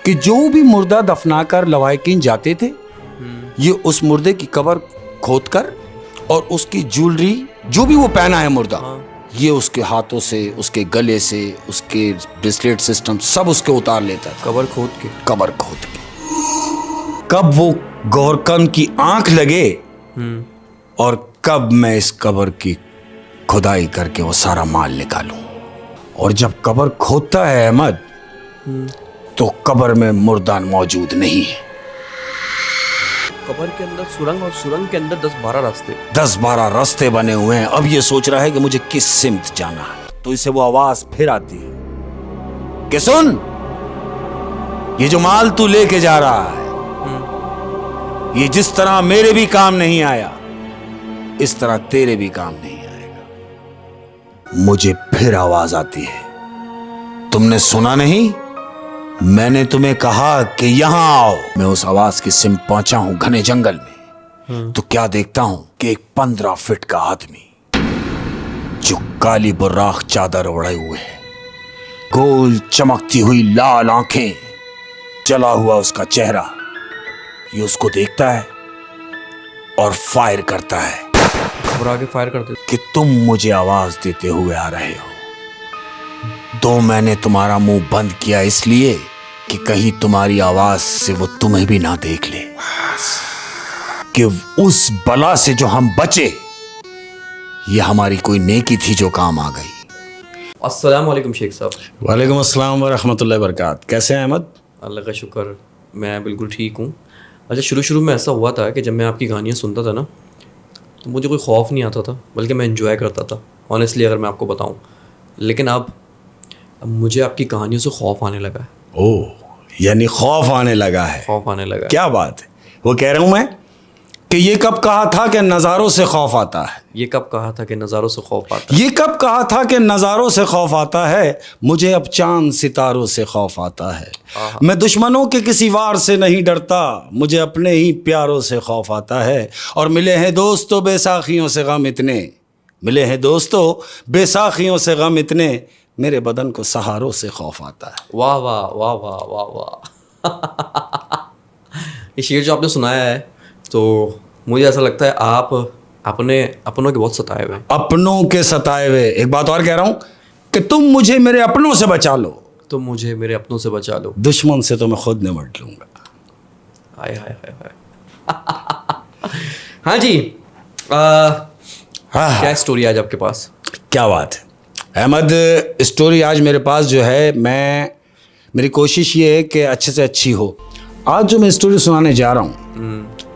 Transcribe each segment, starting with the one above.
कि जो भी मुर्दा दफनाकर लवाकिन जाते थे, ये उस मुर्दे की कब्र खोदकर और उसकी ज्वेलरी जो भी वो पहना है मुर्दा, ये उसके हाथों से, उसके गले से, उसके ब्रेसलेट सिस्टम सब उसके उतार लेता था। कब्र खोद के कब वो गोरकन की आंख लगे और कब मैं इस कब्र की खुदाई करके वो सारा माल निकालूं। और जब कब्र खोदता है अहमद, तो कब्र में मुर्दा मौजूद नहीं है। कब्र के अंदर सुरंग और सुरंग के अंदर 10-12 रास्ते 10-12 रास्ते बने हुए हैं। अब ये सोच रहा है कि मुझे किस सिमत जाना है, तो इसे वो आवाज फिर आती है कि सुन, ये जो माल तू लेके जा रहा है, ये जिस तरह मेरे भी काम नहीं आया, इस तरह तेरे भी काम नहीं आएगा। मुझे फिर आवाज आती है, तुमने सुना नहीं? मैंने तुम्हें कहा कि यहां आओ। मैं उस आवाज की सिम पहुंचा हूं घने जंगल में, तो क्या देखता हूं कि एक 15 फीट का आदमी जो काली बुर्राख चादर ओढ़े हुए है, गोल चमकती हुई लाल आंखें, जला हुआ उसका चेहरा, ये उसको देखता है और फायर करता है। घबरा के फायर करते कि तुम मुझे आवाज देते हुए आ रहे हो, तो मैंने तुम्हारा मुंह बंद किया इसलिए कि कहीं तुम्हारी आवाज से वो तुम्हें भी ना देख ले, कि उस बला से जो हम बचे, ये हमारी कोई नेकी थी जो काम आ गई। अस्सलाम वालेकुम शेख साहब। वालेकुम अस्सलाम व रहमतुल्लाहि व बरकात। कैसे हैं अहमद? अल्लाह का शुक्र, मैं बिल्कुल ठीक हूँ। अच्छा, शुरू में ऐसा हुआ था कि जब मैं आपकी कहानियाँ सुनता था ना, तो मुझे कोई खौफ नहीं आता था, बल्कि मैं एंजॉय करता था ऑनेस्टली, अगर मैं आपको बताऊँ। लेकिन अब मुझे आपकी कहानियों से खौफ आने लगा है। ओह, यानी खौफ आने लगा है? खौफ आने लगा है। क्या बात है? वो कह रहा हूं मैं कि ये कब कहा था कि नज़ारों से खौफ आता है? ये कब कहा था कि नज़ारों से खौफ आता है? ये कब कहा था कि नज़ारों से खौफ आता है? मुझे अब चांद सितारों से खौफ आता है। मैं दुश्मनों के किसी वार से नहीं डरता, मुझे अपने ही प्यारों से खौफ आता है। और मिले हैं दोस्तों बेसाखियों से गम इतने, मिले हैं दोस्तों बेसाखियों से गम इतने, मेरे बदन को सहारों से खौफ आता है। वाह वाह वाह वाह वाह वाह। ये शेर जो आपने सुनाया है, तो मुझे ऐसा लगता है आप अपनों के बहुत सताए हुए हैं। अपनों के सताए हुए। एक बात और कह रहा हूं कि तुम मुझे मेरे अपनों से बचा लो, तुम मुझे मेरे अपनों से बचा लो, दुश्मन से तो मैं खुद निपट लूंगा। हाय हाय हाय हाय। हाँ जी, क्या स्टोरी आज आपके पास? क्या बात है अहमद, स्टोरी आज मेरे पास जो है, मेरी कोशिश ये है कि अच्छे से अच्छी हो। आज जो मैं स्टोरी सुनाने जा रहा हूँ,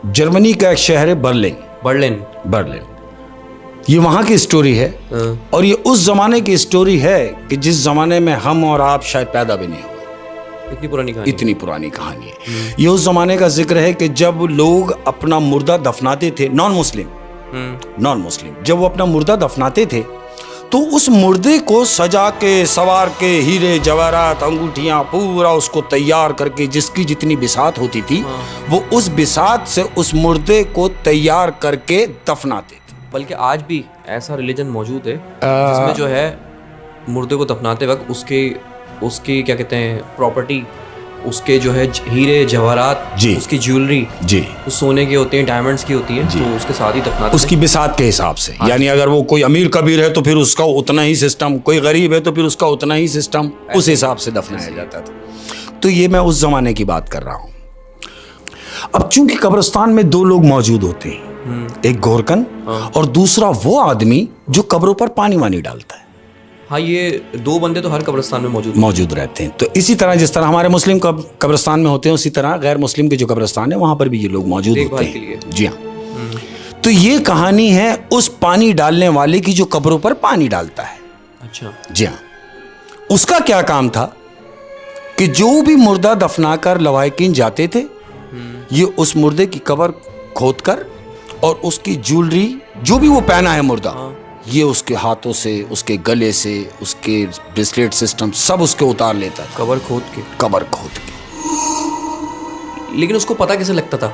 जर्मनी का एक शहर है बर्लिन। ये वहाँ की स्टोरी है, और ये उस जमाने की स्टोरी है कि जिस जमाने में हम और आप शायद पैदा भी नहीं हुए। इतनी पुरानी कहानी है। ये उस जमाने का जिक्र है कि जब लोग अपना मुर्दा दफनाते थे, नॉन मुस्लिम जब वो अपना मुर्दा दफनाते थे, तो उस मुर्दे को सजा के, सवार के, हीरे जवाहरात, अंगूठियां, पूरा उसको तैयार करके, जिसकी जितनी बिसात होती थी, वो उस बिसात से उस मुर्दे को तैयार करके दफनाते थे। बल्कि आज भी ऐसा रिलीजन मौजूद है जिसमें जो है मुर्दे को दफनाते वक्त उसकी क्या कहते हैं, प्रॉपर्टी, उसके जो है हीरे जवाहरात, उसकी ज्वेलरी जी, उस सोने की होती है, डायमंड्स की होती है, तो उसके साथ ही दफनाते, उसकी बिसात के हिसाब से। यानी अगर वो कोई अमीर कबीर है तो फिर उसका उतना ही सिस्टम, कोई गरीब है तो फिर उसका उतना ही सिस्टम, उस हिसाब से दफनाया जाता था। तो ये मैं उस जमाने की बात कर रहा हूँ। अब चूंकि कब्रिस्तान में दो लोग मौजूद होते हैं, एक गोरकन और दूसरा वो आदमी जो कब्रों पर पानी वानी डालता है। हाँ, ये दो बंदे तो हर कब्रिस्तान में मौजूद रहते हैं। तो इसी तरह जिस तरह हमारे मुस्लिम कब्रिस्तान में होते हैं, उसी तरह गैर मुस्लिम के जो कब्रिस्तान है वहां पर भी ये लोग मौजूद होते हैं। जी हाँ। तो ये कहानी है उस पानी डालने वाले की जो कब्रों पर पानी डालता है। अच्छा। जी हाँ। उसका क्या काम था कि जो भी मुर्दा दफनाकर लवाकिन जाते थे, ये उस मुर्दे की कब्र खोदकर और उसकी ज्वेलरी जो भी वो पहना है मुर्दा, ये उसके हाथों से, उसके गले से, उसके ब्रेसलेट सिस्टम सब उसके उतार लेता था। कब्र खोद के। लेकिन उसको पता कैसे लगता था?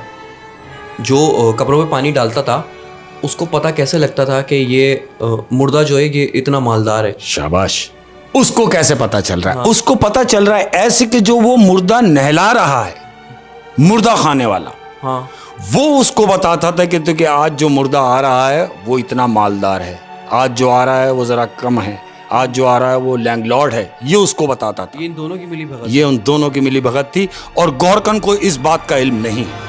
जो कब्रों में पानी डालता था, उसको पता कैसे लगता था कि ये मुर्दा जो है ये इतना मालदार है? शाबाश, उसको कैसे पता चल रहा है? उसको पता चल रहा है ऐसे कि जो वो मुर्दा नहला रहा है, मुर्दा खाने वाला, हाँ, वो उसको बताता था कि आज जो मुर्दा आ रहा है वो इतना मालदार है, आज जो आ रहा है वो जरा कम है, आज जो आ रहा है वो लैंडलॉर्ड है। ये उसको बताता था। ये इन दोनों की मिली भगत, ये उन दोनों की मिली भगत थी और गौरकन को इस बात का इल्म नहीं है।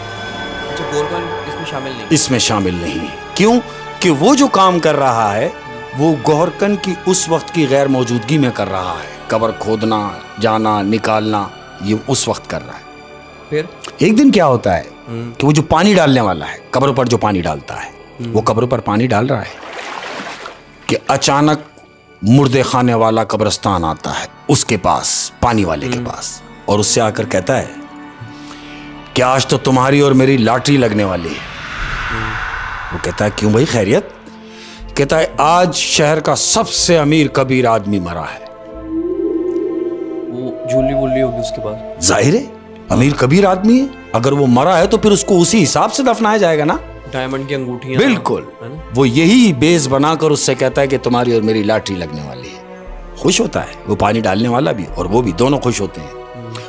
अच्छा, गोरकन इसमें शामिल नहीं? इसमें शामिल नहीं है। क्यों? कि वो जो काम कर रहा है वो गौरकन की उस वक्त की गैर मौजूदगी में कर रहा है। कब्र खोदना, जाना, निकालना, ये उस वक्त कर रहा है। फिर एक दिन क्या होता है कि वो जो पानी डालने वाला है, कब्र पर जो पानी डालता है, वो कब्र पर पानी डाल रहा है कि अचानक मुर्दे खाने वाला कब्रिस्तान आता है उसके पास, पानी वाले के पास, और उससे आकर कहता है कि आज तो तुम्हारी और मेरी लॉटरी लगने वाली है। वो कहता है क्यों भाई, खैरियत? कहता है आज शहर का सबसे अमीर कबीर आदमी मरा है। वो ज्वेलरी वुलरी होगी उसके पास? जाहिर है अमीर कबीर आदमी है, अगर वो मरा है तो फिर उसको उसी हिसाब से दफनाया जाएगा ना। डायमंड की अंगूठियां, बिल्कुल। वो यही बेस बनाकर उससे कहता है कि तुम्हारी और मेरी लॉटरी लगने वाली है। खुश होता है वो पानी डालने वाला भी और वो भी, दोनों खुश होते हैं।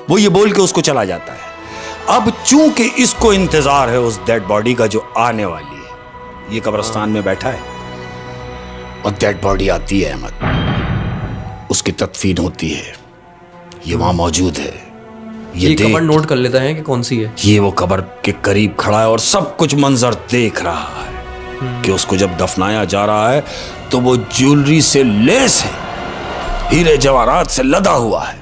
वो ये बोल के उसको चला जाता है। अब चूंकि इसको इंतजार है उस डेड बॉडी का जो आने वाली है, ये कब्रिस्तान में बैठा है और डेड बॉडी आती है अहमद, उसकी तदफीन होती है, ये वहां मौजूद है। ये कब्र नोट कर लेता है कि कौन सी है। ये वो कब्र के करीब खड़ा है और सब कुछ मंजर देख रहा है कि उसको जब दफनाया जा रहा है तो वो ज्वेलरी से लेस है, हीरे जवाहरात से लदा हुआ है।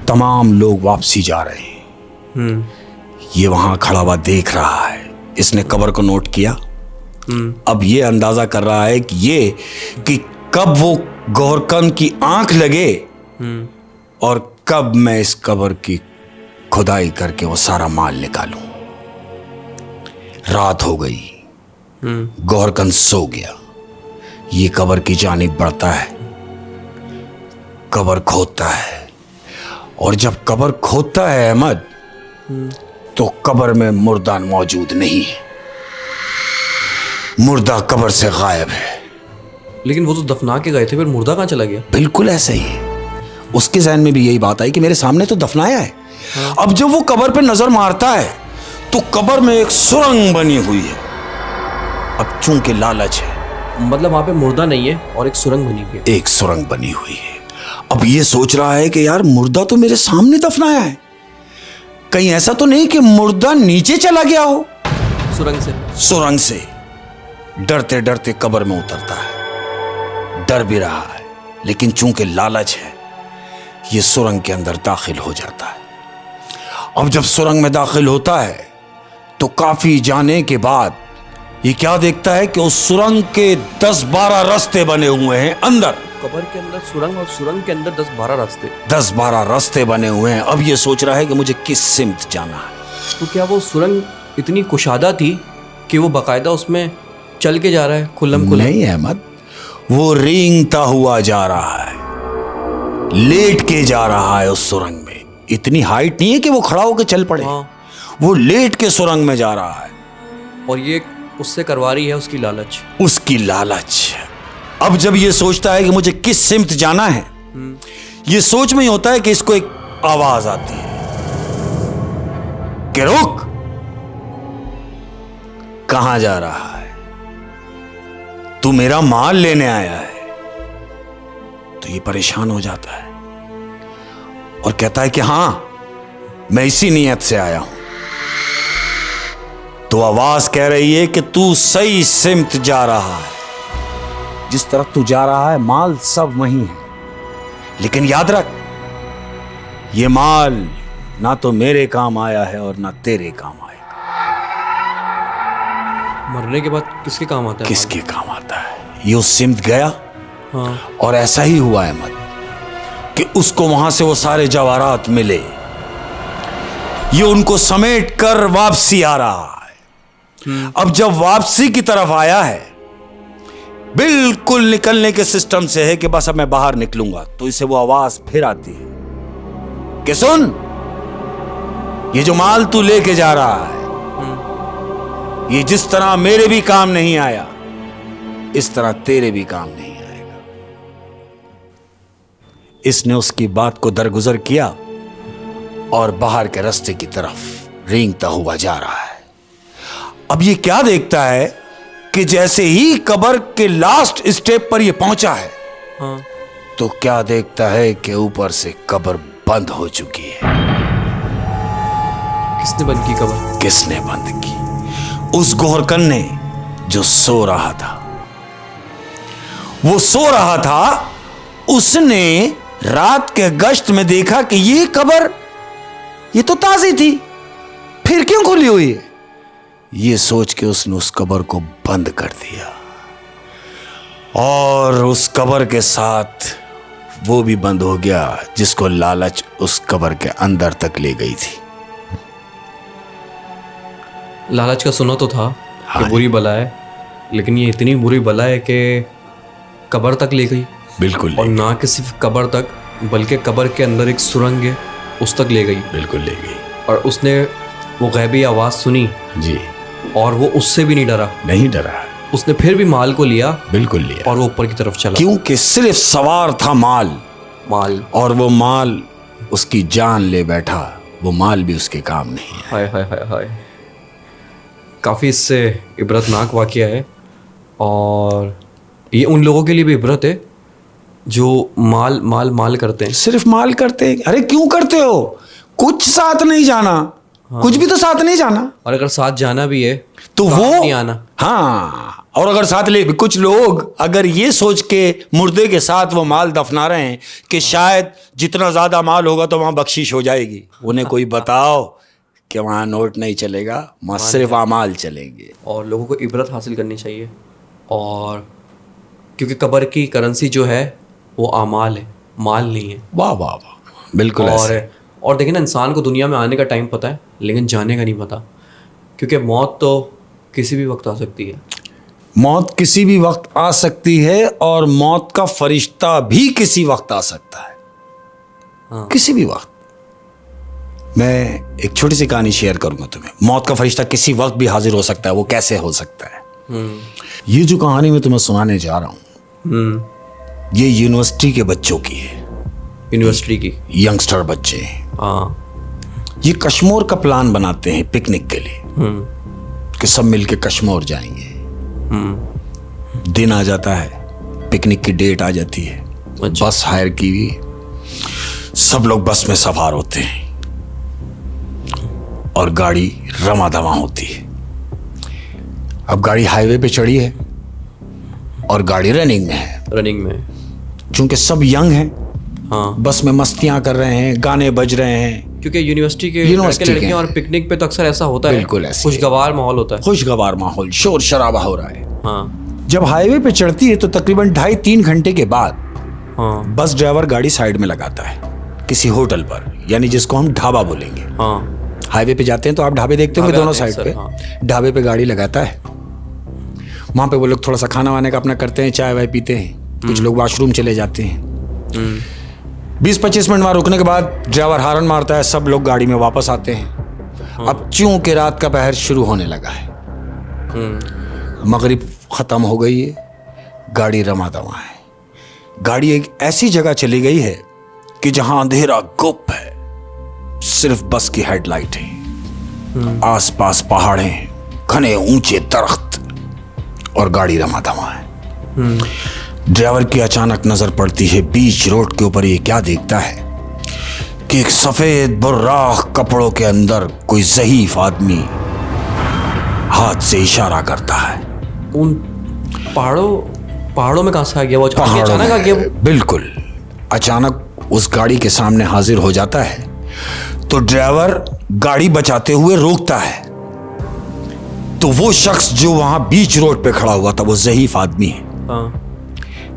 तमाम लोग वापसी जा रहे हैं, ये वहां खड़ा हुआ देख रहा है। इसने कब्र को नोट किया। अब ये अंदाजा कर रहा है कि कब वो गौरकन की आंख लगे और कब मैं इस कब्र की खुदाई करके वो सारा माल निकालूं। रात हो गई, गौरकन सो गया। ये कब्र की जानिब बढ़ता है, कब्र खोदता है, और जब कब्र खोदता है अहमद तो कब्र में मुर्दा मौजूद नहीं है, मुर्दा कब्र से गायब है। लेकिन वो तो दफना के गए थे, फिर मुर्दा कहाँ चला गया? बिल्कुल ऐसा ही है। उसके ज़हन में भी यही बात आई कि मेरे सामने तो दफनाया है। अब जब वो कब्र पे नजर मारता है तो कब्र में एक सुरंग बनी हुई है। अब चूंकि लालच है, मतलब वहां पे मुर्दा नहीं है और एक सुरंग बनी हुई है। एक सुरंग बनी हुई है। अब ये सोच रहा है कि यार मुर्दा तो मेरे सामने दफनाया है, कहीं ऐसा तो नहीं कि मुर्दा नीचे चला गया हो। सुरंग से डरते डरते कब्र में उतरता है। डर भी रहा है, लेकिन चूंकि लालच है ये सुरंग के अंदर दाखिल हो जाता है। अब जब सुरंग में दाखिल होता है तो काफी जाने के बाद ये क्या देखता है कि उस सुरंग के 10-12 रास्ते बने हुए हैं अंदर। कब्र के अंदर सुरंग और सुरंग के अंदर 10-12 रास्ते बने हुए हैं। अब ये सोच रहा है कि मुझे किस सिमत जाना है। तो क्या वो सुरंग इतनी कुशादा थी कि वो बाकायदा उसमें चल के जा रहा है खुल्लम खुल्लम? नहीं अहमद, वो रेंगता हुआ जा रहा है, लेट के जा रहा है उस सुरंग में। इतनी हाइट नहीं है कि वो खड़ा होकर चल पड़े। वो लेट के सुरंग में जा रहा है और ये उससे करवा रही है उसकी लालच। अब जब ये सोचता है कि मुझे किस सिमत जाना है, ये सोच में ही होता है कि इसको एक आवाज आती है कि रुक, कहां जा रहा है? तू मेरा माल लेने आया है। तो ये परेशान हो जाता है और कहता है कि हां, मैं इसी नीयत से आया हूं। तो आवाज कह रही है कि तू सही सिमत जा रहा है, जिस तरफ तू जा रहा है माल सब वही है, लेकिन याद रख ये माल ना तो मेरे काम आया है और ना तेरे काम आएगा। मरने के बाद किसके काम आता है? किसके काम आता है? ये उस सिमत गया। और ऐसा ही हुआ अहमद कि उसको वहां से वो सारे जवाहरात मिले। ये उनको समेट कर वापसी आ रहा है। अब जब वापसी की तरफ आया है, बिल्कुल निकलने के सिस्टम से है कि बस अब मैं बाहर निकलूंगा, तो इसे वो आवाज फिर आती है कि सुन, ये जो माल तू लेके जा रहा है, ये जिस तरह मेरे भी काम नहीं आया, इस तरह तेरे भी काम नहीं आएगा। इसने उसकी बात को दरगुजर किया और बाहर के रास्ते की तरफ रेंगता हुआ जा रहा है। अब ये क्या देखता है कि जैसे ही कब्र के लास्ट स्टेप पर ये पहुंचा है, हाँ। तो क्या देखता है कि ऊपर से कब्र बंद हो चुकी है। किसने बंद की कब्र? किसने बंद की? उस गोहरकन ने, जो सो रहा था। वो सो रहा था, उसने रात के गश्त में देखा कि ये कब्र, ये तो ताजी थी, फिर क्यों खुली हुई है? ये सोच के उसने उस कब्र को बंद कर दिया और उस कब्र के साथ वो भी बंद हो गया जिसको लालच उस कब्र के अंदर तक ले गई थी। लालच का सुना तो था कि बुरी बला है, लेकिन ये इतनी बुरी बला है कि कब्र तक ले गई। बिल्कुल। और ना कि सिर्फ कब्र तक, बल्कि कब्र के अंदर एक सुरंग है, उस तक ले गई। बिल्कुल ले गई। और उसने वो गैबी आवाज सुनी जी, और वो उससे भी नहीं डरा। नहीं डरा। उसने फिर भी माल को लिया। बिल्कुल लिया। और वो ऊपर की तरफ चला, क्योंकि सिर्फ सवार था माल, और वो माल उसकी जान ले बैठा। वो माल भी उसके काम नहीं है। हाय हाय हाय हाय। काफ़ी इससे इबरतनाक वाक़या है, और ये उन लोगों के लिए भी इबरत है जो माल माल माल करते हैं। सिर्फ माल करते हैं। अरे क्यों करते हो? कुछ साथ नहीं जाना। हाँ। कुछ भी तो साथ नहीं जाना। और अगर साथ जाना भी है तो वो नहीं आना। हाँ, और अगर साथ ले, कुछ लोग अगर ये सोच के मुर्दे के साथ वो माल दफना रहे हैं कि शायद जितना ज्यादा माल होगा तो वहां बख्शिश हो जाएगी, उन्हें कोई बताओ कि वहां नोट नहीं चलेगा, वहां सिर्फ अमाल चलेंगे। और लोगों को इबरत हासिल करनी चाहिए, और क्योंकि कब्र की करेंसी जो है वो अमाल है, माल नहीं है। वाह वाह वाह, बिल्कुल। और देखिए ना, इंसान को दुनिया में आने का टाइम पता है लेकिन जाने का नहीं पता, क्योंकि मौत तो किसी भी वक्त आ सकती है। मौत किसी भी वक्त आ सकती है, और मौत का फरिश्ता भी किसी वक्त आ सकता है। हाँ। किसी भी वक्त। मैं एक छोटी सी कहानी शेयर करूंगा तुम्हें। मौत का फरिश्ता किसी वक्त भी हाजिर हो सकता है। वो कैसे हो सकता है? ये जो कहानी मैं तुम्हें सुनाने जा रहा हूं, ये यूनिवर्सिटी के बच्चों की है। यूनिवर्सिटी की यंगस्टर बच्चे हैं। हाँ। ये कश्मीर का प्लान बनाते हैं पिकनिक के लिए, कि सब मिलके कश्मीर जाएंगे। दिन आ जाता है, पिकनिक की डेट आ जाती है। अच्छा। बस हायर की हुई, सब लोग बस में सवार होते हैं और गाड़ी रमादमा होती है। अब गाड़ी हाईवे पे चढ़ी है और गाड़ी रनिंग में है। रनिंग में, क्योंकि सब यंग हैं। हाँ। बस में मस्तियां कर रहे हैं, गाने बज रहे हैं, क्योंकि यूनिवर्सिटी के लड़के और पिकनिक पे तो अक्सर ऐसा होता है। बिल्कुल ऐसे खुशगवार माहौल होता है। खुशगवार माहौल, शोर शराबा हो रहा है। हाँ। जब हाईवे पे चढ़ती है तो तकरीबन 2.5-3 घंटे के बाद हाँ। बस ड्राइवर गाड़ी साइड में लगाता है किसी होटल पर, यानी जिसको हम ढाबा बोलेंगे। हाँ। हाईवे पे जाते हैं तो आप ढाबे देखते होंगे दोनों साइड पे। हाँ। ढाबे पे गाड़ी लगाता है, वहां पे वो लोग थोड़ा सा खाना वाने का अपना करते हैं, चाय वाय पीते हैं, कुछ लोग वॉशरूम चले जाते हैं। 20-25 मिनट वहां रुकने के बाद ड्राइवर हारन मारता है, सब लोग गाड़ी में वापस आते हैं। अब चूंकि रात का पहर शुरू होने लगा है, मगरिब खत्म हो गई है, गाड़ी रमादमा है। गाड़ी एक ऐसी जगह चली गई है कि जहां अंधेरा गुप है, सिर्फ बस की हेडलाइट है, आसपास पहाड़े, घने ऊंचे दरख्त, और गाड़ी रमादमा है। ड्राइवर की अचानक नजर पड़ती है बीच रोड के ऊपर। ये क्या देखता है कि एक सफेद बुर्राख कपड़ों के अंदर कोई ज़ईफ आदमी हाथ से इशारा करता है। उन पहाड़ों में कहां से आ गया वो? अचानक आ गया वो? बिल्कुल अचानक उस गाड़ी के सामने हाजिर हो जाता है। तो ड्राइवर गाड़ी बचाते हुए रोकता है, तो वो शख्स जो वहां बीच रोड पे खड़ा हुआ था, वो ज़ईफ आदमी है। हाँ।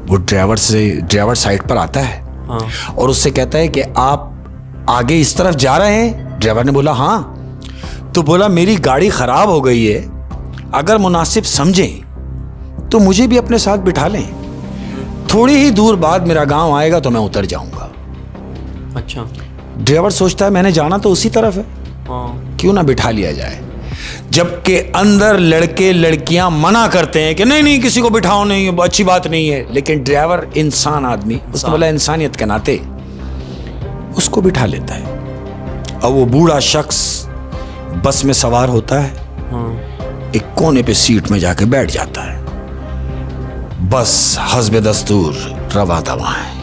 वो ड्राइवर साइड पर आता है। हाँ। और उससे कहता है कि आप आगे इस तरफ जा रहे हैं? ड्राइवर ने बोला हाँ। तो बोला मेरी गाड़ी खराब हो गई है, अगर मुनासिब समझें तो मुझे भी अपने साथ बिठा लें, थोड़ी ही दूर बाद मेरा गांव आएगा तो मैं उतर जाऊंगा। अच्छा। ड्राइवर सोचता है मैंने जाना तो उसी तरफ है, हाँ। क्यों ना बिठा लिया जाए। जबकि अंदर लड़के लड़कियां मना करते हैं कि नहीं नहीं किसी को बिठाओ नहीं, अच्छी बात नहीं है। लेकिन ड्राइवर इंसान आदमी, उसने बोला इंसानियत के नाते उसको बिठा लेता है। अब वो बूढ़ा शख्स बस में सवार होता है, एक कोने पे सीट में जाके बैठ जाता है। बस हस्बे दस्तूर रवा दवा है।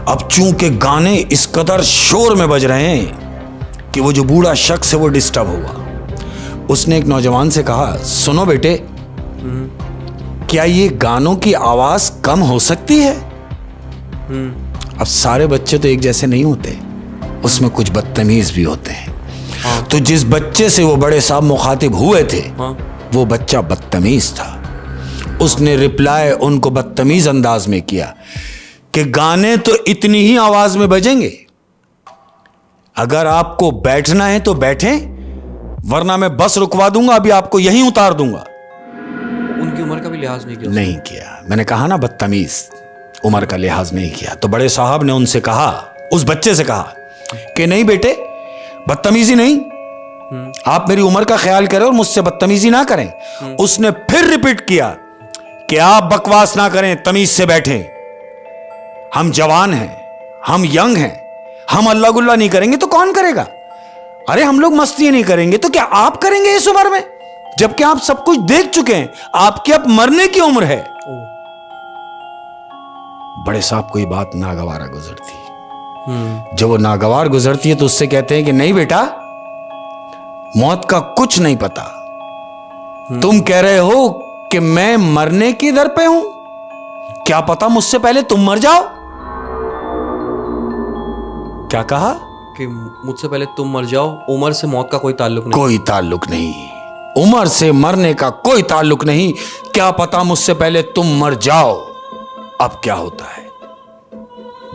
अब चूंकि गाने इस कदर शोर में बज रहे हैं कि वो जो बूढ़ा शख्स है वो डिस्टर्ब हुआ। उसने एक नौजवान से कहा, सुनो बेटे, क्या ये गानों की आवाज कम हो सकती है? अब सारे बच्चे तो एक जैसे नहीं होते, उसमें कुछ बदतमीज भी होते हैं। तो जिस बच्चे से वो बड़े साहब मुखातिब हुए थे, वो बच्चा बदतमीज था। उसने रिप्लाई उनको बदतमीज अंदाज में किया कि गाने तो इतनी ही आवाज में बजेंगे, अगर आपको बैठना है तो बैठें, वरना मैं बस रुकवा दूंगा, अभी आपको यहीं उतार दूंगा। उनकी उम्र का भी लिहाज नहीं किया? नहीं किया। मैंने कहा ना, बदतमीज, उम्र का लिहाज नहीं किया। तो बड़े साहब ने उनसे कहा, उस बच्चे से कहा कि नहीं बेटे, बदतमीजी नहीं, आप मेरी उम्र का ख्याल करें और मुझसे बदतमीजी ना करें। उसने फिर रिपीट किया कि आप बकवास ना करें, तमीज से बैठें, हम जवान हैं, हम यंग हैं, हम अल्लाह गुल्ला नहीं करेंगे तो कौन करेगा? अरे हम लोग मस्ती नहीं करेंगे तो क्या आप करेंगे इस उम्र में, जबकि आप सब कुछ देख चुके हैं, आपकी अब मरने की उम्र है। बड़े साहब को ये बात नागवार गुजरती। जब वो नागवार गुजरती है तो उससे कहते हैं कि नहीं बेटा, मौत का कुछ नहीं पता। तुम कह रहे हो कि मैं मरने की दर पे हूं, क्या पता मुझसे पहले तुम मर जाओ। क्या कहा? कि मुझसे पहले तुम मर जाओ। उम्र से मौत का कोई ताल्लुक नहीं? कोई ताल्लुक नहीं, उम्र से मरने का कोई ताल्लुक नहीं। क्या पता मुझसे पहले तुम मर जाओ। अब क्या होता है,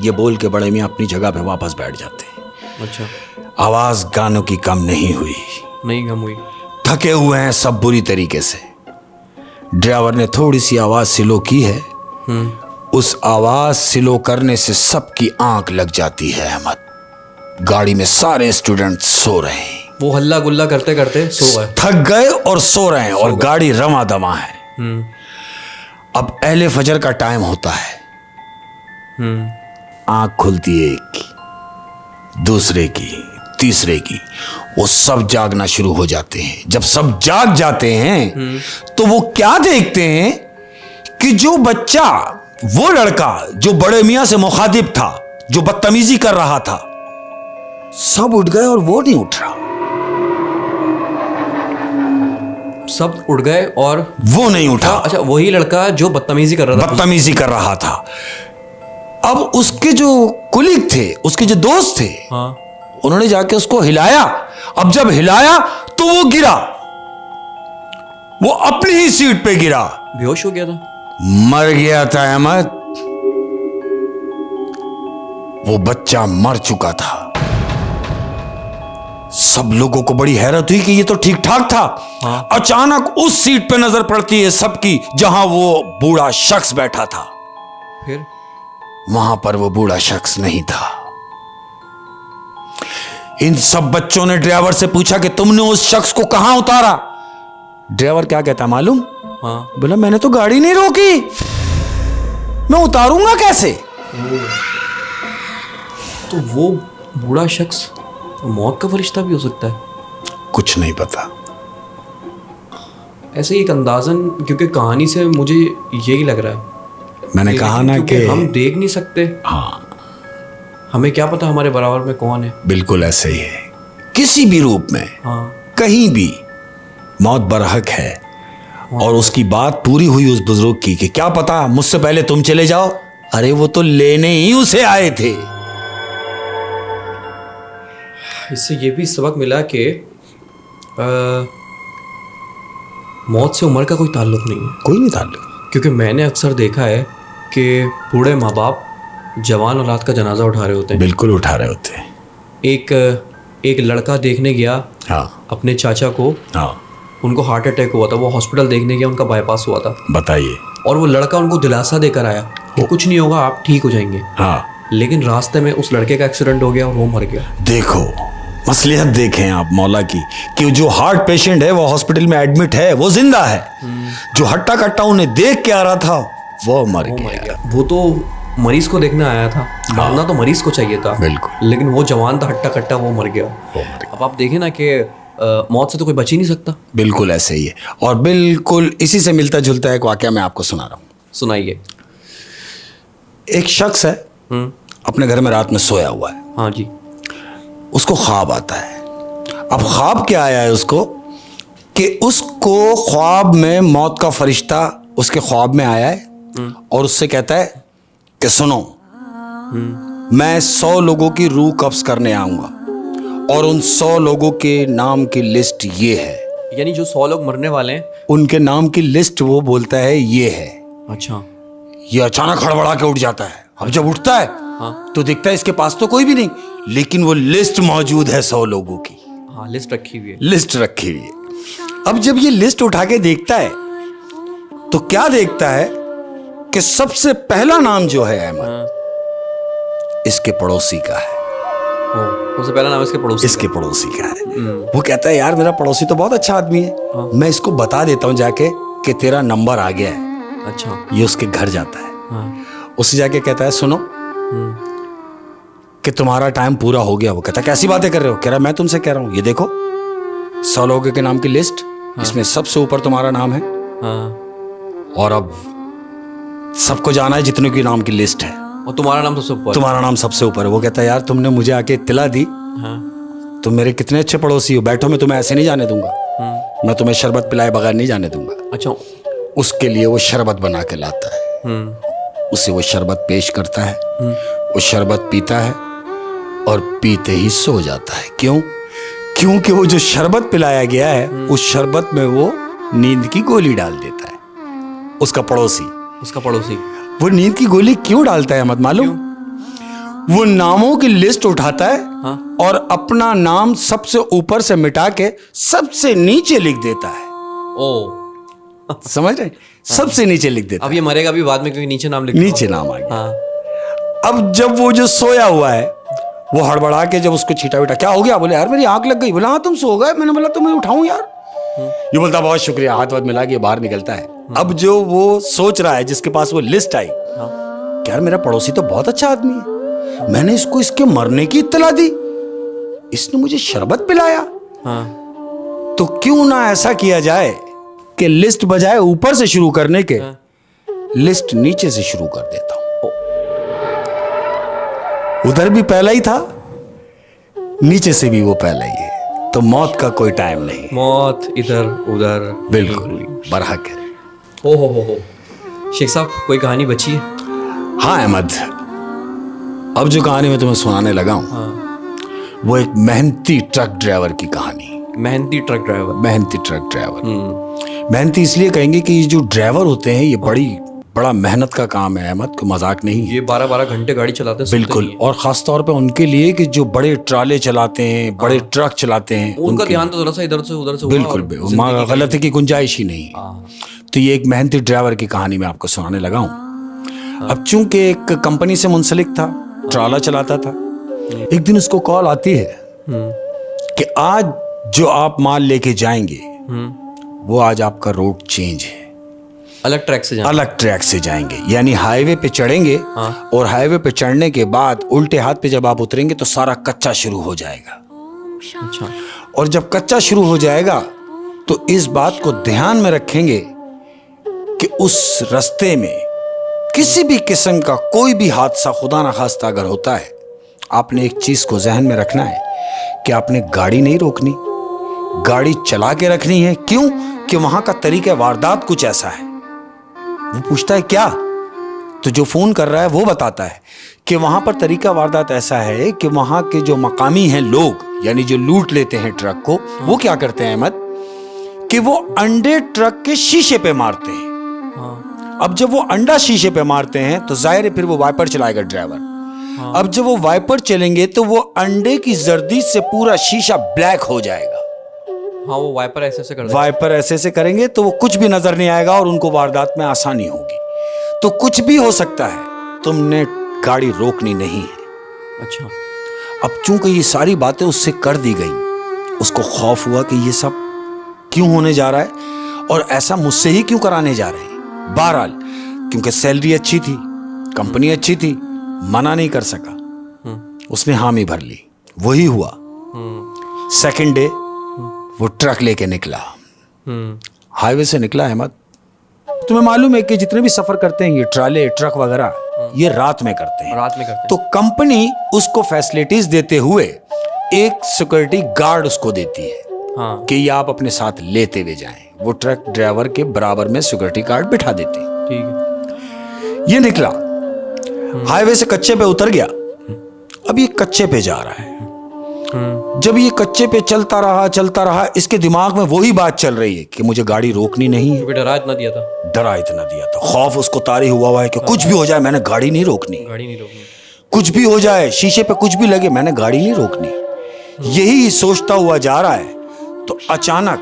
ये बोल के बड़े मियां अपनी जगह पे वापस बैठ जाते हैं। अच्छा। आवाज गानों की कम नहीं हुई, नहीं कम हुई। थके हुए हैं सब बुरी तरीके से। ड्राइवर ने थोड़ी सी आवाज स्लो की है, उस आवाज स्लो करने से सबकी आंख लग जाती है। अहमद, गाड़ी में सारे स्टूडेंट सो रहे हैं, वो हल्ला गुल्ला करते करते सो गए, थक गए और सो रहे हैं, और गाड़ी रवा दवा है। अब अहले फजर का टाइम होता है। आंख खुलती है एक की, दूसरे की, तीसरे की, वो सब जागना शुरू हो जाते हैं। जब सब जाग जाते हैं तो वो क्या देखते हैं कि जो बच्चा, वो लड़का जो बड़े मियां से मुखातिब था, जो बदतमीजी कर रहा था, सब उठ गए और वो नहीं उठ रहा। सब उठ गए और वो नहीं उठा। अच्छा, वही लड़का जो बदतमीजी कर रहा था? बदतमीजी कर रहा था। अब उसके जो कुलीग थे, उसके जो दोस्त थे, हाँ, उन्होंने जाके उसको हिलाया। अब जब हिलाया तो वो गिरा, वो अपनी ही सीट पे गिरा, बेहोश हो गया था, मर गया था। अहमद, वो बच्चा मर चुका था। सब लोगों को बड़ी हैरत हुई कि ये तो ठीक ठाक था। हाँ। अचानक उस सीट पे नजर पड़ती है सबकी जहां वो बूढ़ा शख्स बैठा था। फिर वहां पर वो बूढ़ा शख्स नहीं था। इन सब बच्चों ने ड्राइवर से पूछा कि तुमने उस शख्स को कहां उतारा? ड्राइवर क्या कहता मालूम? हाँ, बोला, मैंने तो गाड़ी नहीं रोकी, मैं उतारूंगा कैसे? तो वो बूढ़ा शख्स मौत का फरिश्ता भी हो सकता है? कुछ नहीं पता। ऐसे एक अंदाजन, क्योंकि कहानी से मुझे यही लग रहा है। मैंने कहा ना कि हम देख नहीं सकते। हाँ, हमें क्या पता हमारे बराबर में कौन है। बिल्कुल ऐसे ही है, किसी भी रूप में, हाँ, कहीं भी मौत बरहक है। और उसकी बात पूरी हुई उस बुजुर्ग की कि क्या पता मुझसे पहले तुम चले जाओ। अरे वो तो लेने ही उसे आए थे। इससे ये भी सबक मिला कि मौत से उम्र का कोई ताल्लुक नहीं है। कोई नहीं ताल्लुक। क्योंकि मैंने अक्सर देखा है कि बूढ़े माँ बाप जवान औलाद का जनाजा उठा रहे होते हैं। बिल्कुल उठा रहे होते हैं। एक लड़का देखने गया, हाँ, अपने चाचा को, हाँ, उनको हार्ट अटैक हुआ था, वो हॉस्पिटल देखने गया, उनका बाईपास हुआ था। बताइए। और वो लड़का उनको दिलासा देकर आया कि कुछ नहीं होगा, आप ठीक हो जाएंगे। हाँ, लेकिन रास्ते में उस लड़के का एक्सीडेंट हो गया और वो मर गया। देखो मसलियत देखें आप मौला की, कि जो हार्ट पेशेंट है वो हॉस्पिटल में एडमिट है, वो जिंदा है। जो हट्टा कट्टा उन्हें देख के आ रहा था वो मर गया। वो तो मरीज को देखने आया था, मरना तो मरीज को चाहिए था, बिल्कुल। लेकिन वो जवान था हट्टा कट्टा, वो मर गया। अब आप देखें ना कि मौत से तो कोई बच ही नहीं सकता। बिल्कुल ऐसे ही है। और बिल्कुल इसी से मिलता जुलता एक वाकया मैं आपको सुना रहा हूँ। सुनाइए। एक शख्स है, अपने घर में रात में सोया हुआ है। हाँ जी। उसको ख्वाब आता है। अब ख्वाब क्या आया है उसको, कि उसको ख्वाब में मौत का फरिश्ता उसके ख्वाब में आया है और उससे कहता है कि सुनो, मैं 100 लोगों की रूह कब्ज करने आऊंगा और उन 100 लोगों के नाम की लिस्ट ये है। यानी जो 100 लोग मरने वाले हैं, उनके नाम की लिस्ट वो बोलता है ये है। अच्छा। ये अचानक हड़बड़ा के उठ जाता है। अब जब उठता है तो दिखता है इसके पास तो कोई भी नहीं, लेकिन वो लिस्ट मौजूद है 100 लोगों की। हाँ, लिस्ट रखी हुई है। लिस्ट रखी हुई है। अब जब ये लिस्ट उठा के देखता है तो क्या देखता है कि सबसे पहला नाम जो है अहमद, इसके पड़ोसी का है। सबसे पहला नाम इसके पड़ोसी का है। वो कहता है यार मेरा पड़ोसी तो बहुत अच्छा आदमी है, मैं इसको बता देता हूं जाके कि तेरा नंबर आ गया है। अच्छा। ये उसके घर जाता है। उससे जाके कहता है सुनो कि तुम्हारा टाइम पूरा हो गया। वो कहता है कैसी बातें कर रहे हो? कह रहा मैं तुमसे कह रहा हूं, ये देखो 100 लोगों के नाम की लिस्ट, इसमें सबसे ऊपर तुम्हारा नाम है। और अब सबको जाना है जितने की नाम की लिस्ट है, और तुम्हारा नाम सबसे ऊपर। तुम्हारा नाम सबसे ऊपर है। वो कहता है यार तुमने मुझे आके इत्तला दी, तुम मेरे कितने अच्छे पड़ोसी हो, बैठो मैं तुम्हें ऐसे नहीं जाने दूंगा, मैं तुम्हें शरबत पिलाए बगैर नहीं जाने दूंगा। अच्छा। उसके लिए वो शरबत बना के लाता है, उसे वो शरबत पेश करता है, वो शरबत पीता है और पीते ही सो जाता है। क्यों? क्योंकि वो जो शरबत पिलाया गया है उस शरबत में वो नींद की गोली डाल देता है। उसका पड़ोसी वो नींद की गोली क्यों डालता है मत मालूम? वो नामों की लिस्ट उठाता है और अपना नाम सबसे ऊपर से मिटा के सबसे नीचे लिख देता है। ओ, समझ रहे? सबसे नीचे लिख देता। अब ये मरेगा भी बाद में क्योंकि नीचे नाम लिख, नीचे नाम आ गया। अब जब वो जो सोया हुआ है वो हड़बड़ा के जब उसको छीटा बीटा, क्या हो गया? बोले यार मेरी आंख लग गई। बोला हाँ तुम सो गए? मैंने बोला तुम्हें उठाऊं यार? ये बोलता बहुत शुक्रिया, हाथ वाथ मिला के बाहर निकलता है। अब जो वो सोच रहा है जिसके पास वो लिस्ट आई, यार मेरा पड़ोसी तो बहुत अच्छा आदमी है, मैंने इसको इसके मरने की इत्तला दी, इसने मुझे शरबत पिलाया, तो क्यों ना ऐसा किया जाए कि लिस्ट बजाय ऊपर से शुरू करने के लिस्ट नीचे से शुरू कर देता हूं। उधर भी पहला ही था, नीचे से भी वो पहला ही है, तो मौत का कोई टाइम नहीं। मौत इधर उधर बिल्कुल बरहक है। हो शेख साहब, कोई कहानी बची है? हाँ अहमद, अब जो कहानी मैं तुम्हें सुनाने लगा हूं वो एक मेहनती ट्रक ड्राइवर की कहानी। मेहनती ट्रक ड्राइवर। मेहनती इसलिए कहेंगे कि ये जो ड्राइवर होते हैं ये बड़ा मेहनत का काम है अहमद, को मजाक नहीं। ये 12-12 घंटे गाड़ी चलाते हैं। बिल्कुल, और खास तौर पे उनके लिए कि जो बड़े ट्राले चलाते हैं, बड़े ट्रक चलाते हैं, उनका ध्यान तो थोड़ा सा इधर से उधर से। बिल्कुल, गलती की गुंजाइश ही नहीं। तो ये एक मेहनती ड्राइवर की कहानी मैं आपको सुनाने लगा हूं। अब चूंकि एक कंपनी से मुंसलिक था, ट्राला चलाता था, एक दिन उसको कॉल आती है कि आज जो आप माल लेके जाएंगे वो आज आपका रूट चेंज है, अलग ट्रैक से जाएंगे, यानी हाईवे पे चढ़ेंगे। और हाईवे पे चढ़ने के बाद उल्टे हाथ पे जब आप उतरेंगे तो सारा कच्चा शुरू हो जाएगा। अच्छा। और जब कच्चा शुरू हो जाएगा तो इस बात को ध्यान में रखेंगे कि उस रास्ते में किसी भी किस्म का कोई भी हादसा खुदा ना खास्ता अगर होता है, आपने एक चीज को जहन में रखना है कि आपने गाड़ी नहीं रोकनी, गाड़ी चला के रखनी है। क्यों? कि वहां का तरीका वारदात कुछ ऐसा है। वो पूछता है क्या, तो जो फोन कर रहा है वो बताता है कि वहां पर तरीका वारदात ऐसा है कि वहां के जो मकामी हैं लोग, यानी जो लूट लेते हैं ट्रक को, वो क्या करते हैं अहमद कि वो अंडे ट्रक के शीशे पे मारते हैं। अब जब वो अंडा शीशे पे मारते हैं तो जाहिर है फिर वो वाइपर चलाएगा ड्राइवर। अब जब वो वाइपर चलेंगे तो वो अंडे की जर्दी से पूरा शीशा ब्लैक हो जाएगा। हाँ, वो वाइपर ऐसे करेंगे तो वो कुछ भी नजर नहीं आएगा और उनको वारदात में आसानी होगी। तो कुछ भी हो सकता है, तुमने गाड़ी रोकनी नहीं है। अच्छा। अब चूंकि ये सारी बातें उससे कर दी गई, उसको खौफ हुआ कि ये सब क्यों होने जा रहा है और ऐसा मुझसे ही क्यों कराने जा रहे हैं। बहरहाल क्योंकि सैलरी अच्छी थी, कंपनी अच्छी थी, मना नहीं कर सका, उसने हामी भर ली। वही हुआ। सेकंड डे वो ट्रक लेके निकला, हाईवे से निकला। अहमद, तुम्हें मालूम है कि जितने भी सफर करते हैं ये ट्राले ट्रक वगैरह, ये रात में करते हैं। रात में करते हैं। तो कंपनी उसको फैसिलिटीज देते हुए एक सिक्योरिटी गार्ड उसको देती है कि ये आप अपने साथ लेते हुए जाएं। वो ट्रक ड्राइवर के बराबर में सिक्योरिटी गार्ड बिठा देते हैं। ठीक है। ये निकला, हाईवे से कच्चे पे उतर गया। अब ये कच्चे पे जा रहा है। जब ये कच्चे पे चलता रहा, इसके दिमाग में वही बात चल रही है कि मुझे गाड़ी रोकनी नहीं है। डरा इतना दिया था, खौफ उसको तारी हुआ है कि कुछ भी हो जाए मैंने गाड़ी नहीं रोकनी, कुछ भी हो जाए, शीशे पे कुछ भी लगे, मैंने गाड़ी नहीं रोकनी। यही सोचता हुआ जा रहा है तो अचानक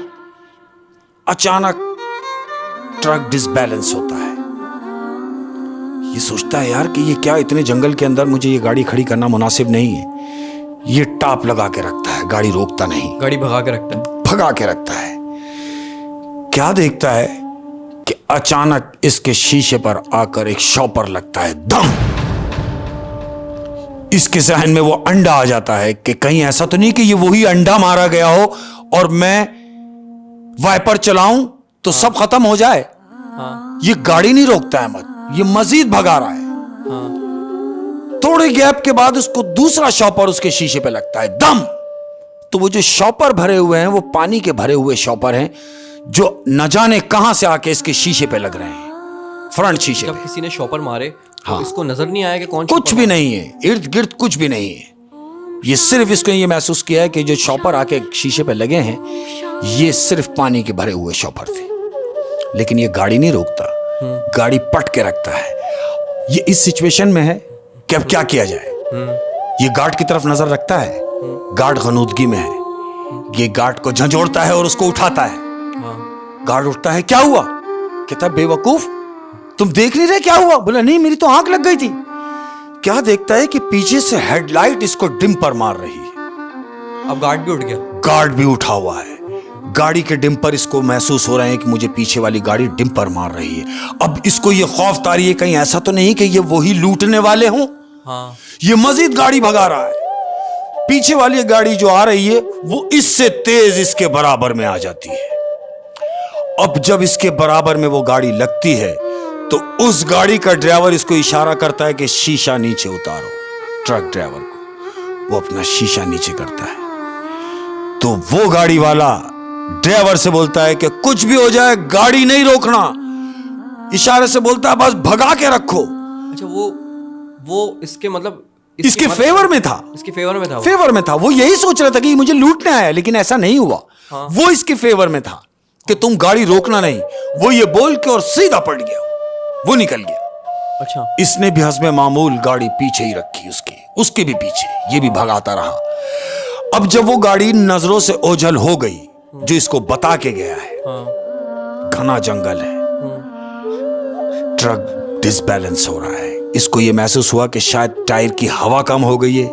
ट्रक डिसबैलेंस होता है। ये सोचता है यार कि ये क्या, इतने जंगल के अंदर मुझे ये गाड़ी खड़ी करना मुनासिब नहीं है। ये टाप लगा के रखता है, गाड़ी रोकता नहीं, गाड़ी भगा के रखता है। क्या देखता है कि अचानक इसके शीशे पर आकर एक शॉपर लगता है, दम। इसके जहन में वो अंडा आ जाता है कि कहीं ऐसा तो नहीं कि ये वही अंडा मारा गया हो और मैं वाइपर चलाऊं तो सब खत्म हो जाए। ये गाड़ी नहीं रोकता है मत, ये मजीद भगा रहा है। थोड़े गैप के बाद उसको दूसरा शॉपर उसके शीशे पे लगता है, दम। तो वो जो शॉपर भरे हुए हैं वो पानी के भरे हुए शॉपर हैं जो न जाने कहां से आके इसके शीशे पे लग रहे हैं, फ्रंट शीशे पे। जब किसी ने शॉपर मारे तो इसको नजर नहीं आया कि कौन कुछ भी नहीं है, इर्द गिर्द कुछ भी नहीं है। ये सिर्फ इसको ये महसूस किया है कि जो शॉपर आके शीशे पे लगे हैं ये सिर्फ पानी के भरे हुए शॉपर थे। लेकिन ये गाड़ी नहीं रोकता, गाड़ी पट के रखता है। ये इस सिचुएशन में है कि अब क्या किया जाए। ये गार्ड की तरफ नजर रखता है, गार्ड गनूदगी में है। ये गार्ड को झंझोड़ता है और उसको उठाता है। गार्ड उठता है, क्या हुआ? कहता है, बेवकूफ तुम देख नहीं रहे क्या हुआ? बोला, नहीं मेरी तो आंख लग गई थी। क्या देखता है कि पीछे से हेडलाइट इसको डिम्पर मार रही है। अब गार्ड भी उठ गया, गार्ड भी उठा हुआ है। गाड़ी के डिम्पर इसको महसूस हो रहे हैं कि मुझे पीछे वाली गाड़ी डिम्पर मार रही है। अब इसको ये खौफ तारी है कहीं ऐसा तो नहीं कि ये वही लूटने वाले हों। ये मजीद गाड़ी भगा रहा है। पीछे वाली गाड़ी जो आ रही है वो इससे तेज इसके बराबर में आ जाती है। अब जब इसके बराबर में वो गाड़ी लगती है तो उस गाड़ी का ड्राइवर इसको इशारा करता है कि शीशा नीचे उतारो। ट्रक ड्राइवर को वो अपना शीशा नीचे करता है तो वो गाड़ी वाला ड्राइवर से बोलता है कि कुछ भी हो जाए गाड़ी नहीं रोकना। इशारे से बोलता है बस भगा के रखो। अच्छा, वो इसके मतलब इसके फेवर में था। इसके फेवर में था। फेवर में था। वो यही सोच रहा था कि मुझे लूटने आया, लेकिन ऐसा नहीं हुआ। वो इसके फेवर में था कि तुम गाड़ी रोकना नहीं। वो ये बोल के और सीधा पड़ गया, वो निकल गया। अच्छा, इसने भी हस्बे मामूल गाड़ी पीछे ही रखी, उसके भी पीछे, ये भी भगाता रहा। अब जब वो गाड़ी नजरों से ओझल हो गई जो इसको बता के गया है, घना जंगल है, ट्रक डिसबैलेंस हो रहा है। इसको ये महसूस हुआ कि शायद टायर की हवा कम हो गई है,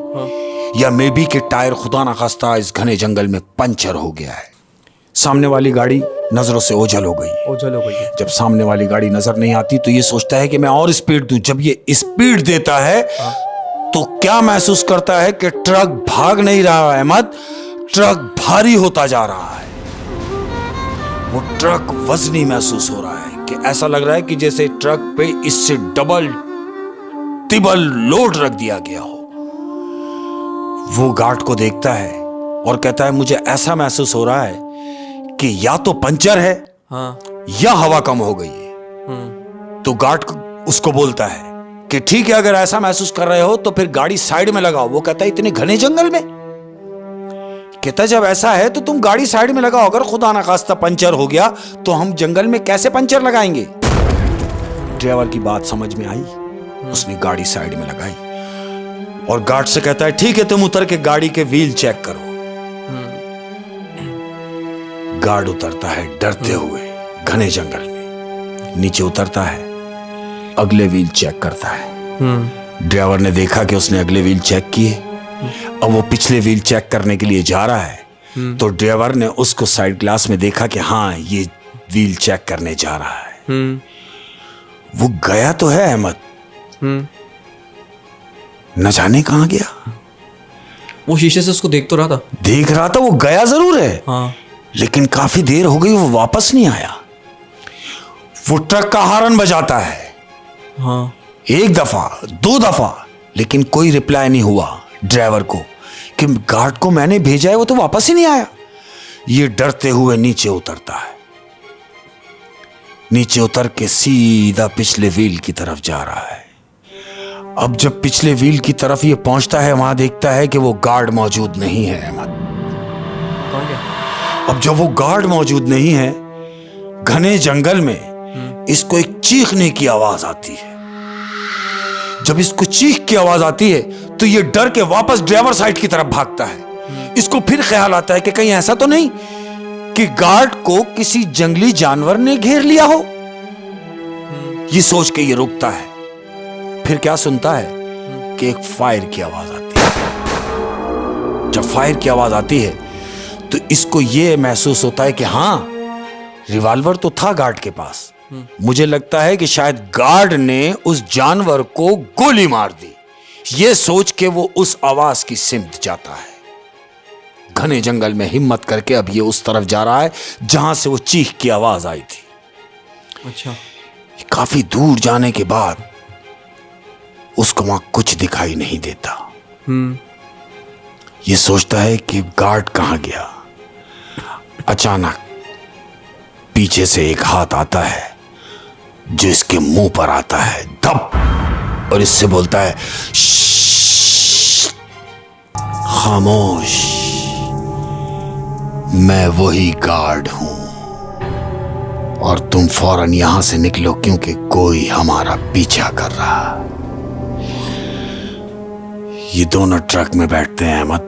या मे बी कि टायर खुदा ना खास्ता इस घने जंगल में पंचर हो गया है। सामने वाली गाड़ी नजरों से ओझल हो गई। जब सामने वाली गाड़ी नजर नहीं आती तो ये सोचता है कि मैं और स्पीड दूं। जब ये स्पीड देता है तो क्या महसूस करता है कि ट्रक भाग नहीं रहा है अहमद, ट्रक भारी होता जा रहा है। वो ट्रक वजनी महसूस हो रहा है कि ऐसा लग रहा है कि जैसे ट्रक पे इससे डबल तिबल लोड रख दिया गया हो। वो गार्ड को देखता है और कहता है मुझे ऐसा महसूस हो रहा है कि या तो पंचर है या हवा कम हो गई है। तो गार्ड उसको बोलता है कि ठीक है, अगर ऐसा महसूस कर रहे हो तो फिर गाड़ी साइड में लगाओ। वो कहता है इतने घने जंगल में? कहता है जब ऐसा है तो तुम गाड़ी साइड में लगाओ। अगर खुदा ना खास्ता पंचर हो गया तो हम जंगल में कैसे पंचर लगाएंगे? ड्राइवर की बात समझ में आई, उसने गाड़ी साइड में लगाई और गार्ड से कहता है ठीक है, तुम उतर के गाड़ी के व्हील चेक करो। गार्ड उतरता है डरते हुए घने जंगल में, नीचे उतरता है, अगले व्हील चेक करता है। ड्राइवर ने देखा कि उसने अगले व्हील चेक किए। अब वो पिछले व्हील चेक करने के लिए जा रहा है तो ड्राइवर ने उसको साइड ग्लास में देखा कि हाँ ये व्हील चेक करने जा रहा है। वो गया तो है अहमद, न जाने कहां गया। वो शीशे से उसको देख तो रहा था। देख रहा था, वो गया जरूर है। हाँ। लेकिन काफी देर हो गई, वो वापस नहीं आया। वो ट्रक का हॉर्न बजाता है। हाँ। 1 दफा 2 दफा, लेकिन कोई रिप्लाई नहीं हुआ ड्राइवर को कि गार्ड को मैंने भेजा है, वो तो वापस ही नहीं आया। ये डरते हुए नीचे उतरता है। नीचे उतर के सीधा पिछले व्हील की तरफ जा रहा है। अब जब पिछले व्हील की तरफ ये पहुंचता है, वहां देखता है कि वो गार्ड मौजूद नहीं है अहमद। कौन गया? अब जब वो गार्ड मौजूद नहीं है, घने जंगल में इसको एक चीखने की आवाज आती है। जब इसको चीख की आवाज आती है तो ये डर के वापस ड्राइवर साइड की तरफ भागता है। इसको फिर ख्याल आता है कि कहीं ऐसा तो नहीं कि गार्ड को किसी जंगली जानवर ने घेर लिया हो। ये सोच के ये रुकता है। फिर क्या सुनता है कि एक फायर की आवाज आती है। जब फायर की आवाज आती है तो इसको यह महसूस होता है कि हां, रिवॉल्वर तो था गार्ड के पास। मुझे लगता है कि शायद गार्ड ने उस जानवर को गोली मार दी। यह सोच के वो उस आवाज की सिमत जाता है। घने जंगल में हिम्मत करके अब ये उस तरफ जा रहा है जहां से वो चीख की आवाज आई थी। अच्छा। काफी दूर जाने के बाद उसको वहां कुछ दिखाई नहीं देता। ये सोचता है कि गार्ड कहां गया। अचानक पीछे से एक हाथ आता है जो इसके मुंह पर आता है, धप, और इससे बोलता है, श्श्श, खामोश, मैं वही गार्ड हूं और तुम फौरन यहां से निकलो क्योंकि कोई हमारा पीछा कर रहा। ये दोनों ट्रक में बैठते हैं अहमद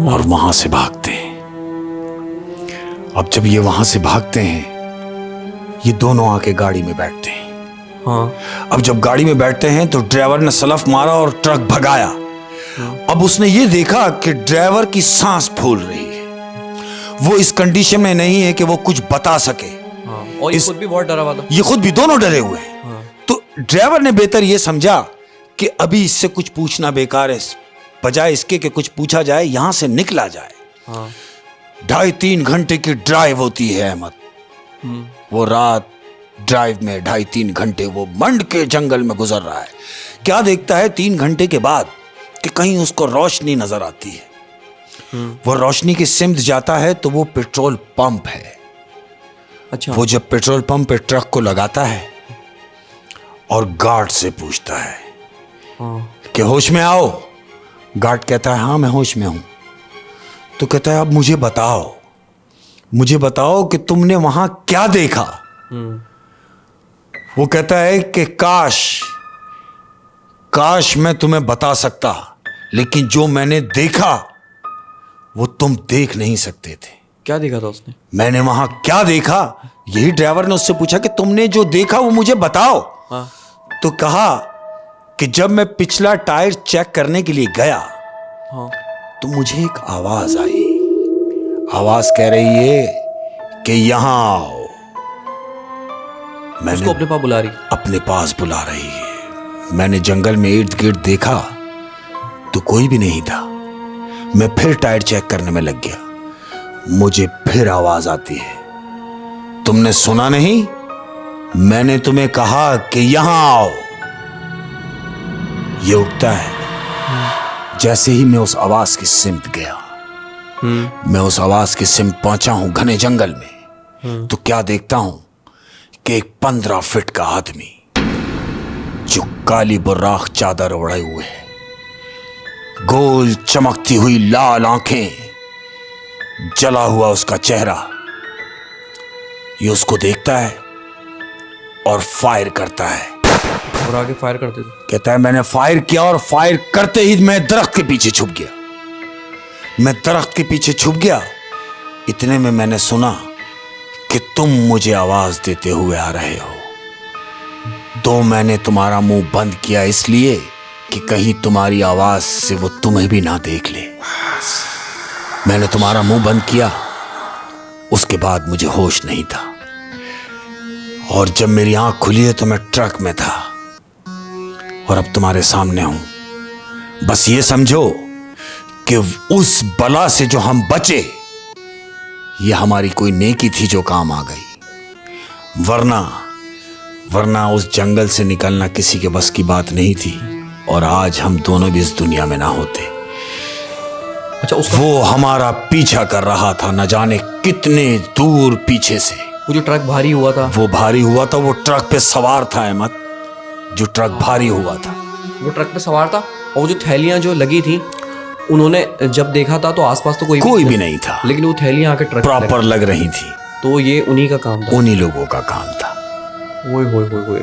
और वहां से भागते हैं। अब जब ये वहां से भागते हैं, ये दोनों आके गाड़ी में बैठते हैं। हाँ। अब जब गाड़ी में बैठते हैं तो ड्राइवर ने सलफ मारा और ट्रक भगाया। अब उसने ये देखा कि ड्राइवर की सांस फूल रही है। वो इस कंडीशन में नहीं है कि वो कुछ बता सके। हाँ। और ये खुद भी बहुत डरा हुआ था। ये खुद भी दोनों डरे हुए हैं। हाँ। तो ड्राइवर ने बेहतर ये समझा कि अभी इससे कुछ पूछना बेकार है, बजाय इसके कि कुछ पूछा जाए, यहां से निकला जाए। हाँ। 2.5-3 घंटे की ड्राइव होती है अहमद। वो रात ड्राइव में 2.5-3 घंटे वो मंड के जंगल में गुजर रहा है। क्या देखता है 3 घंटे के बाद कि कहीं उसको रोशनी नजर आती है। वो रोशनी की सिमत जाता है तो वो पेट्रोल पंप है। अच्छा। वो जब पेट्रोल पंप पे ट्रक को लगाता है और गार्ड से पूछता है कि होश में आओ। गार्ड कहता है हाँ मैं होश में हूं। तो कहता है अब मुझे बताओ कि तुमने वहां क्या देखा। वो कहता है कि काश मैं तुम्हें बता सकता, लेकिन जो मैंने देखा वो तुम देख नहीं सकते थे। क्या देखा था उसने? मैंने वहां क्या देखा, यही ड्राइवर ने उससे पूछा कि तुमने जो देखा वो मुझे बताओ। हाँ। तो कहा कि जब मैं पिछला टायर चेक करने के लिए गया, हाँ। तो मुझे एक आवाज आई। आवाज कह रही है कि यहां आओ। उसको अपने पास बुला रही। अपने पास बुला रही है। मैंने जंगल में इर्द गिर्द देखा तो कोई भी नहीं था। मैं फिर टायर चेक करने में लग गया। मुझे फिर आवाज आती है, तुमने सुना नहीं? मैंने तुम्हें कहा कि यहां आओ। ये उठता है। जैसे ही मैं उस आवाज की सिमत गया, मैं उस आवाज की सिमत पहुंचा हूं घने जंगल में, तो क्या देखता हूं कि एक 15 फीट का आदमी जो काली बुर्राख चादर ओढ़े हुए है, गोल चमकती हुई लाल आंखें, जला हुआ उसका चेहरा, ये उसको देखता है और फायर करता है। और आगे फायर करते थे। कहता है मैंने फायर किया और फायर करते ही मैं दरख्त के पीछे छुप गया। मैं दरख्त के पीछे छुप गया। इतने में मैंने सुना कि तुम मुझे आवाज देते हुए आ रहे हो। तो मैंने तुम्हारा मुंह बंद किया इसलिए कि कहीं तुम्हारी आवाज से वो तुम्हें भी ना देख ले। मैंने तुम्हारा मुंह बंद किया। उसके बाद मुझे होश नहीं था और जब मेरी आंख खुली है तो मैं ट्रक में था। और अब तुम्हारे सामने हूं। बस ये समझो कि उस बला से जो हम बचे, ये हमारी कोई नेकी थी जो काम आ गई, वरना उस जंगल से निकलना किसी के बस की बात नहीं थी, और आज हम दोनों भी इस दुनिया में ना होते। अच्छा, वो हमारा पीछा कर रहा था, न जाने कितने दूर पीछे से। वो जो ट्रक भारी हुआ था, वो भारी हुआ था, वो ट्रक पे सवार था अहमद, जो ट्रक भारी हुआ था वो ट्रक पे सवार था। और वो जो थैलियां जो लगी थी, उन्होंने जब देखा था तो आसपास तो कोई भी नहीं था, लेकिन वो थैलियां आके ट्रक प्रॉपर लग रही थी। तो ये उन्हीं का काम था, उन्हीं लोगों का काम था। ओए।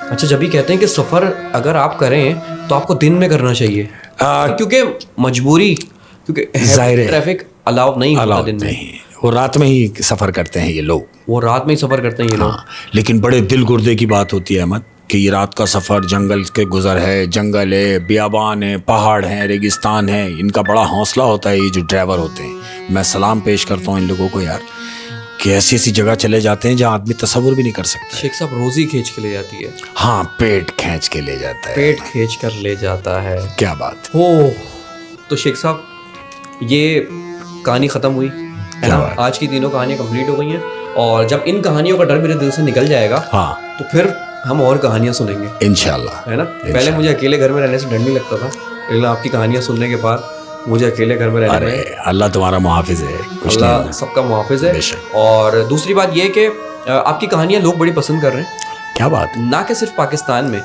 अच्छा, जब भी कहते हैं कि सफर अगर आप करें तो आपको दिन में करना चाहिए, क्योंकि मजबूरी, क्योंकि ट्रैफिक अलाउ नहीं होता दिन में। वो रात में ही सफर करते हैं ये लोग, वो रात में ही सफर करते हैं ये लोग। लेकिन बड़े दिल गुर्दे की बात होती है अहमद कि ये रात का सफर, जंगल के गुजर है, जंगल है, बियाबान है, पहाड़ है, रेगिस्तान है, इनका बड़ा हौसला होता है ये जो ड्राइवर होते हैं। मैं सलाम पेश करता हूँ इन लोगों को यार, कि ऐसी ऐसी जगह चले जाते हैं जहाँ आदमी तसव्वुर भी नहीं कर सकता। शेख साहब रोजी खींच के ले जाती है। हाँ, पेट खींच के ले जाता है, पेट खींच कर ले जाता है। क्या बात हो। तो शेख साहब, ये कहानी ख़त्म हुई है ना, आज की तीनों कहानियाँ कंप्लीट हो गई हैं, और जब इन कहानियों का डर मेरे दिल से निकल जाएगा, हाँ, तो फिर हम और कहानियाँ सुनेंगे इंशाल्लाह, है ना। पहले मुझे अकेले घर में रहने से डर नहीं लगता था, लेकिन आपकी कहानियाँ सुनने के बाद मुझे अकेले घर में रहने में, अल्लाह तुम्हारा मुहाफिज है, अल्लाह सबका मुहाफिज है। और दूसरी बात ये कि आपकी कहानियाँ लोग बड़ी पसंद कर रहे हैं। क्या बात। ना कि सिर्फ पाकिस्तान में,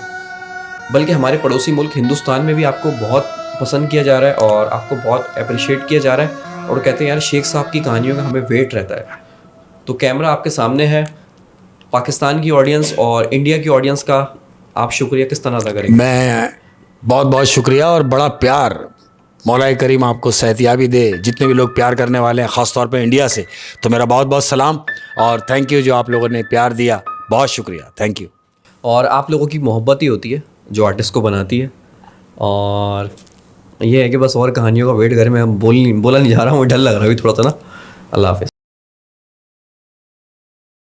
बल्कि हमारे पड़ोसी मुल्क हिंदुस्तान में भी आपको बहुत पसंद किया जा रहा है, और आपको बहुत अप्रिशिएट किया जा रहा है, और कहते हैं यार शेख साहब की कहानियों का हमें वेट रहता है। तो कैमरा आपके सामने है, पाकिस्तान की ऑडियंस और इंडिया की ऑडियंस का आप शुक्रिया किस तरह अदा करेंगे? मैं बहुत बहुत शुक्रिया, और बड़ा प्यार मौला करीम आपको सेहतियाबी दे, जितने भी लोग प्यार करने वाले हैं ख़ास तौर पे इंडिया से, तो मेरा बहुत बहुत सलाम और थैंक यू जो आप लोगों ने प्यार दिया, बहुत शुक्रिया, थैंक यू। और आप लोगों की मोहब्बत ही होती है जो आर्टिस्ट को बनाती है, और ये है कि बस और कहानियों का वेट घर में बोला नहीं जा रहा हूँ, डर लग रहा है अभी थोड़ा सा ना। अल्लाह हाफ़िज़।